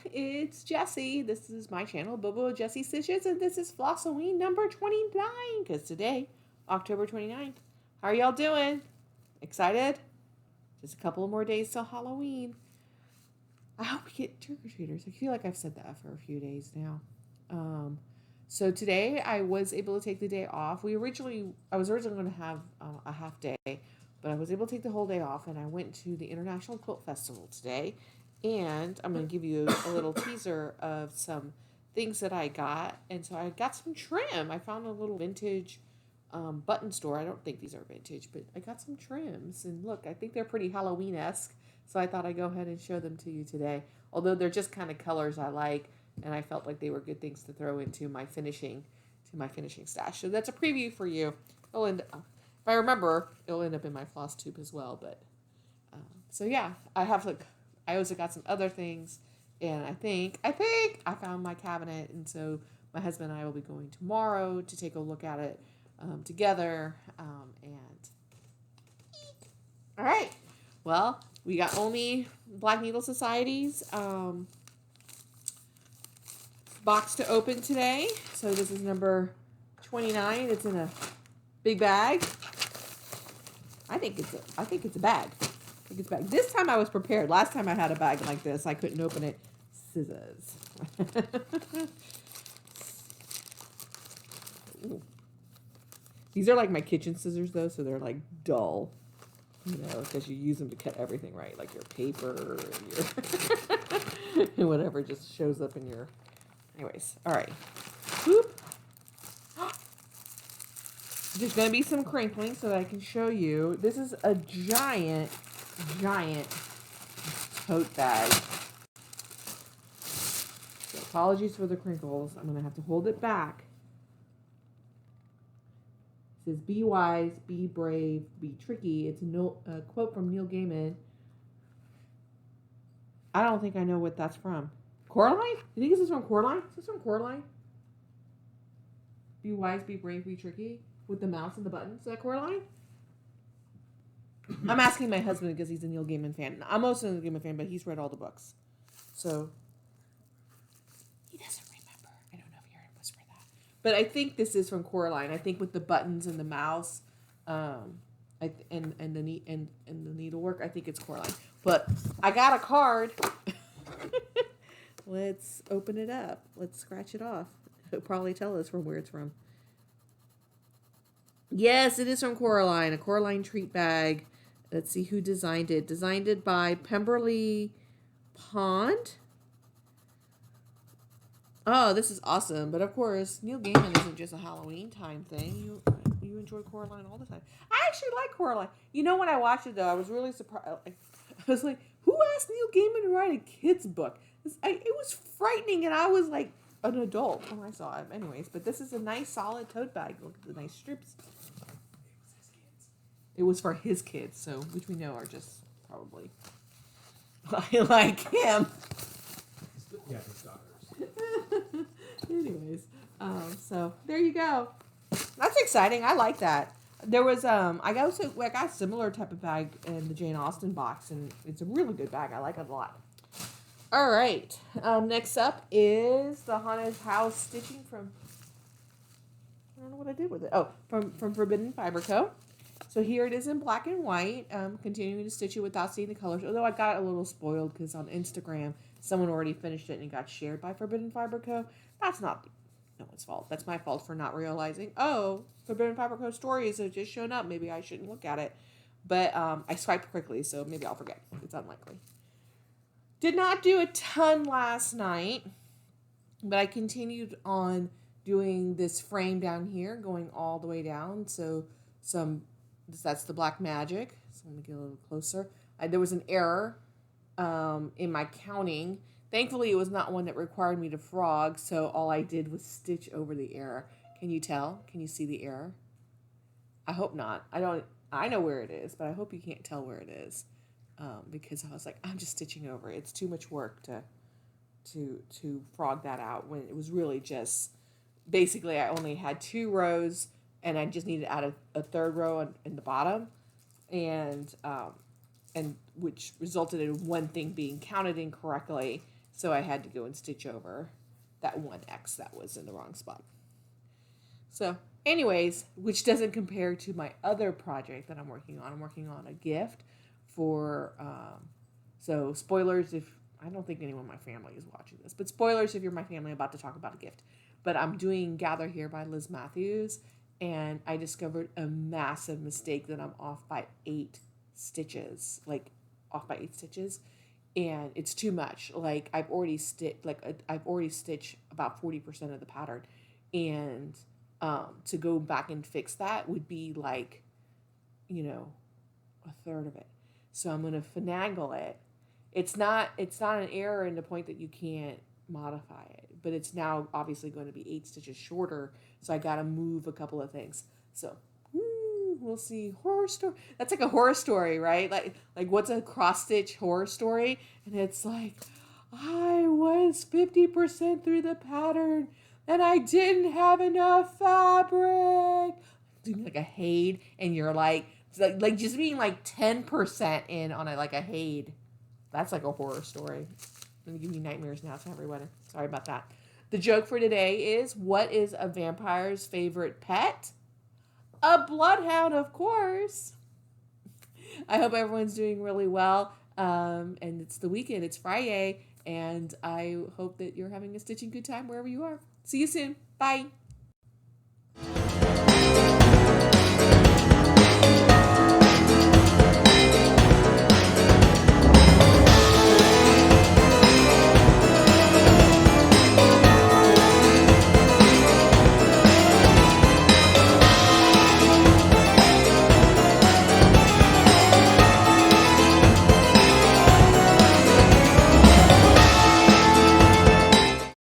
It's Jessie. This is my channel, Bobo Jessie Stitches, and this is Flossoween number 29, because today, October 29th. How are y'all doing? Excited? Just a couple of more days till Halloween. I hope we get trick-or-treaters. I feel like I've said that for a few days now. So today I was able to take the day off. I was originally going to have a half day, but I was able to take the whole day off, and I went to the International Quilt Festival today. And I'm going to give you a little teaser of some things that I got. And so I got some trim. I found a little vintage button store. I don't think these are vintage, but I got some trims. And look, I think they're pretty Halloween-esque. So I thought I'd go ahead and show them to you today. Although they're just kind of colors I like. And I felt like they were good things to throw into my finishing stash. So that's a preview for you. If I remember, it'll end up in my floss tube as well. But so yeah, I also got some other things, and I think I found my cabinet, and so my husband and I will be going tomorrow to take a look at it together. All right, well, we got only Black Needle Society's box to open today. So this is number 29. It's in a big bag. I think it's a bag. It's back. This time I was prepared. Last time I had a bag like this, I couldn't open it. Scissors. These are like my kitchen scissors, though, so they're like dull. You know, because you use them to cut everything right, like your paper and your and whatever just shows up in your. Anyways, all right. Boop. There's going to be some crinkling so that I can show you. This is a giant tote bag. So apologies for the crinkles. I'm going to have to hold it back. It says, "Be wise, be brave, be tricky." It's a quote from Neil Gaiman. I don't think I know what that's from. Coraline? You think this is from Coraline? Is this from Coraline? Be wise, be brave, be tricky. With the mouse and the buttons. Is that Coraline? I'm asking my husband because he's a Neil Gaiman fan. I'm also a Neil Gaiman fan, but he's read all the books. So, he doesn't remember. I don't know if you heard him whisper that. But I think this is from Coraline. I think with the buttons and the mouse and the needlework, I think it's Coraline. But I got a card. Let's open it up. Let's scratch it off. It'll probably tell us from where it's from. Yes, it is from Coraline, a Coraline treat bag. Let's see who designed it. Designed it by Pemberley Pond. Oh, this is awesome. But of course, Neil Gaiman isn't just a Halloween time thing. You enjoy Coraline all the time. I actually like Coraline. You know, when I watched it, though, I was really surprised. I was like, who asked Neil Gaiman to write a kid's book? It was frightening, and I was like an adult when I saw it. Anyways, but this is a nice, solid tote bag. Look at the nice strips. It was for his kids, so which we know are just probably like him. Yeah, his daughters. Anyways, so there you go. That's exciting. I like that. There was I got a similar type of bag in the Jane Austen box, and it's a really good bag. I like it a lot. All right. Next up is the Haunted House stitching from. I don't know what I did with it. Oh, from Forbidden Fiber Co. So here it is in black and white. Continuing to stitch it without seeing the colors. Although I got a little spoiled because on Instagram someone already finished it and it got shared by Forbidden Fiber Co. That's not no one's fault. That's my fault for not realizing. Oh, Forbidden Fiber Co. stories have just shown up. Maybe I shouldn't look at it. But I swiped quickly, so maybe I'll forget. It's unlikely. Did not do a ton last night, but I continued on doing this frame down here, going all the way down. So that's the Black Magic. So let me get a little closer. There was an error in my counting. Thankfully, it was not one that required me to frog, so all I did was stitch over the error. Can you tell? Can you see the error? I hope not. I know where it is, but I hope you can't tell where it is. Because I was like, I'm just stitching over it. It's too much work to frog that out when it was really just basically I only had 2 rows and I just needed to add a third row in the bottom, and which resulted in one thing being counted incorrectly. So I had to go and stitch over that one X that was in the wrong spot. So anyways, which doesn't compare to my other project that I'm working on. I'm working on a gift for, so spoilers if, I don't think anyone in my family is watching this, but spoilers if you're my family, I'm about to talk about a gift. But I'm doing Gather Here by Liz Matthews, and I discovered a massive mistake that I'm off by 8 stitches, like off by 8 stitches. And it's too much. Like I've already stitched about 40% of the pattern, and to go back and fix that would be like, a third of it. So I'm gonna finagle it. It's not an error in the point that you can't modify it, but it's now obviously going to be 8 stitches shorter. So I gotta move a couple of things. So we'll see. Horror story. That's like a horror story, right? Like what's a cross stitch horror story? And it's like, I was 50% through the pattern and I didn't have enough fabric. Doing like a HAID, and you're like just being like 10% in on a HAID. That's like a horror story. I'm gonna give you nightmares now, so everyone. Sorry about that. The joke for today is, what is a vampire's favorite pet? A bloodhound, of course. I hope everyone's doing really well. And it's the weekend. It's Friday. And I hope that you're having a stitching good time wherever you are. See you soon. Bye.